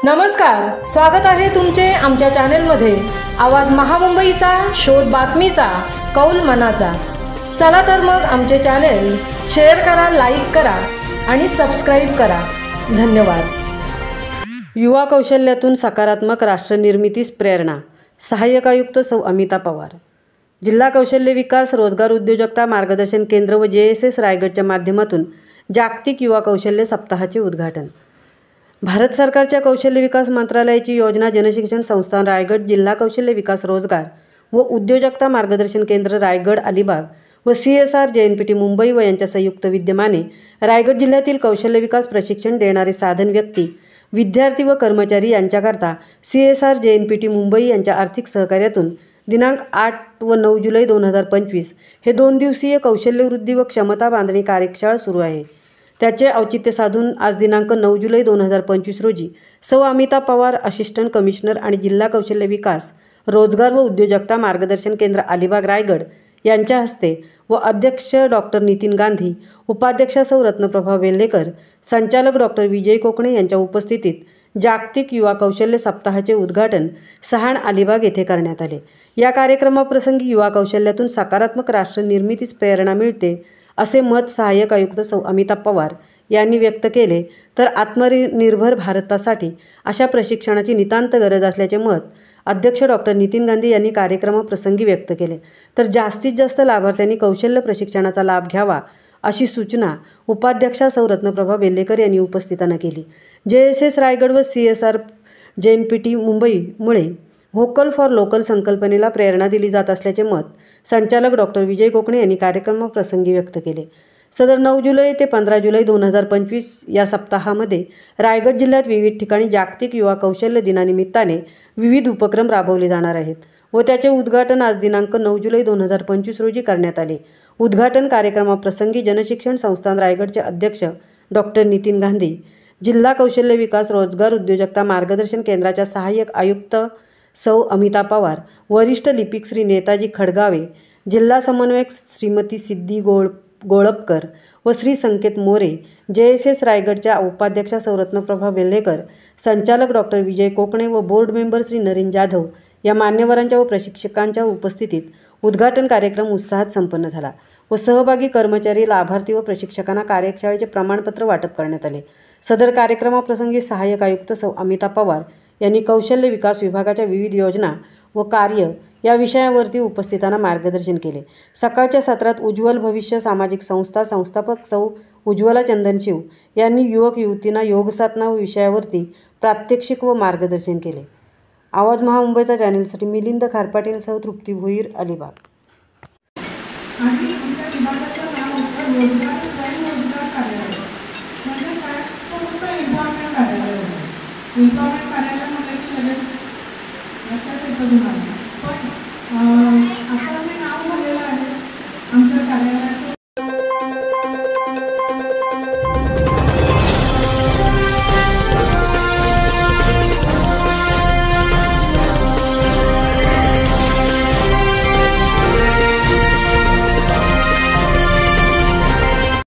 नमस्कार, स्वागत आहे तुमचे आमच्या चॅनलमध्ये। आवाज महामुंबईचा, शोध बातमीचा, कौल मनाचा। चला तर मग आमचे चॅनल शेअर करा, लाईक करा आणि सबस्क्राइब करा। धन्यवाद। युवा कौशल्यातून सकारात्मक राष्ट्र निर्मितीस प्रेरणा। सहाय्यक आयुक्त सौ अमिता पवार। जिल्हा कौशल्य विकास रोजगार उद्योजकता मार्गदर्शन केंद्र व JSS रायगडच्या माध्यमातून जागतिक युवा कौशल्य सप्ताहाचे उद्घाटन। भारत सरकारच्या कौशल्य विकास मंत्रालयाची योजना जनशिक्षण संस्थान रायगड, जिल्हा कौशल्य विकास रोजगार व उद्योजकता मार्गदर्शन केंद्र रायगड अलिबाग व CSR JNPT मुंबई व यांच्या संयुक्त विद्यमाने रायगड जिल्ह्यातील कौशल्य विकास प्रशिक्षण देणारे साधन व्यक्ती, विद्यार्थी व कर्मचारी यांच्याकरता CSR JNPT मुंबई यांच्या आर्थिक सहकार्यातून दिनांक 8 व 9 जुलै 2025 हे 2 दिवसीय कौशल्यवृद्धी व क्षमता बांधणी कार्यशाळा सुरू आहे। त्याचे औचित्य साधून आज दिनांक 9 जुलै 2025 रोजी सौ अमिता पवार, असिस्टंट कमिशनर आणि जिल्हा कौशल्य विकास रोजगार व उद्योजकता मार्गदर्शन केंद्र अलिबाग रायगड यांच्या हस्ते व अध्यक्ष डॉक्टर नितीन गांधी, उपाध्यक्षा सौ रत्नप्रभा वेल्लेकर, संचालक डॉक्टर विजय कोकणे यांच्या उपस्थितीत जागतिक युवा कौशल्य सप्ताहाचे उद्घाटन सहाण अलिबाग येथे करण्यात आले। या कार्यक्रमाप्रसंगी युवा कौशल्यातून सकारात्मक राष्ट्र निर्मितीस प्रेरणा मिळते असे मत सहाय्यक आयुक्त सौ अमिता पवार यांनी व्यक्त केले। तर आत्मनिर्भर भारतासाठी अशा प्रशिक्षणाची नितांत गरज असल्याचे मत अध्यक्ष डॉक्टर नितीन गांधी यांनी कार्यक्रमाप्रसंगी व्यक्त केले। तर जास्तीत जास्त लाभार्थ्यांनी कौशल्य प्रशिक्षणाचा लाभ घ्यावा अशी सूचना उपाध्यक्षा सौ रत्नप्रभा वेल्लेकर यांनी उपस्थितांना केली। JSS रायगड व CSR JNPT मुंबईमुळे व्होकल फॉर लोकल संकल्पनेला प्रेरणा दिली जात असल्याचे मत संचालक डॉक्टर विजय कोकणे यांनी कार्यक्रमाप्रसंगी व्यक्त केले। सदर 9 जुलै ते 15 जुलै 2025 या सप्ताहामध्ये रायगड जिल्ह्यात विविध ठिकाणी जागतिक युवा कौशल्य दिनानिमित्ताने विविध उपक्रम राबवले जाणार आहेत व त्याचे उद्घाटन आज दिनांक 9 जुलै 2025 रोजी करण्यात आले। उद्घाटन कार्यक्रमाप्रसंगी जनशिक्षण संस्थान रायगडचे अध्यक्ष डॉक्टर नितीन गांधी, जिल्हा कौशल्य विकास रोजगार उद्योजकता मार्गदर्शन केंद्राच्या सहाय्यक आयुक्त सौ अमिता पवार, वरिष्ठ लिपिक श्री नेताजी खडगावे, जिल्हा समन्वयक श्रीमती सिद्धी गोळपकर व श्री संकेत मोरे, JSS रायगडच्या उपाध्यक्षा सौ रत्नप्रभा वेल्लेकर, संचालक डॉक्टर विजय कोकणे व बोर्ड मेंबर श्री नरेन जाधव या मान्यवरांच्या व प्रशिक्षकांच्या उपस्थितीत उद्घाटन कार्यक्रम उत्साहात संपन्न झाला व सहभागी कर्मचारी, लाभार्थी व प्रशिक्षकांना कार्यशाळेचे प्रमाणपत्र वाटप करण्यात आले। सदर कार्यक्रमाप्रसंगी सहाय्यक आयुक्त सौ अमिता पवार यांनी कौशल्य विकास विभागाच्या विविध योजना व कार्य या विषयावरती उपस्थितांना मार्गदर्शन केले। सकाळच्या सत्रात उज्ज्वल भविष्य सामाजिक संस्था संस्थापक सौ उज्ज्वला चंदनशिव यांनी युवक युवतींना योगसाधना विषयावरती प्रात्यक्षिक व मार्गदर्शन केले। आवाज महामुंबईचा चॅनलसाठी मिलिंद खारपाटीलसह तृप्ती भोईर, अलिबाग। एम्प्लॉयमेंट कार्यालय म्हटलं की लगेच लक्षात येतं तुम्हाला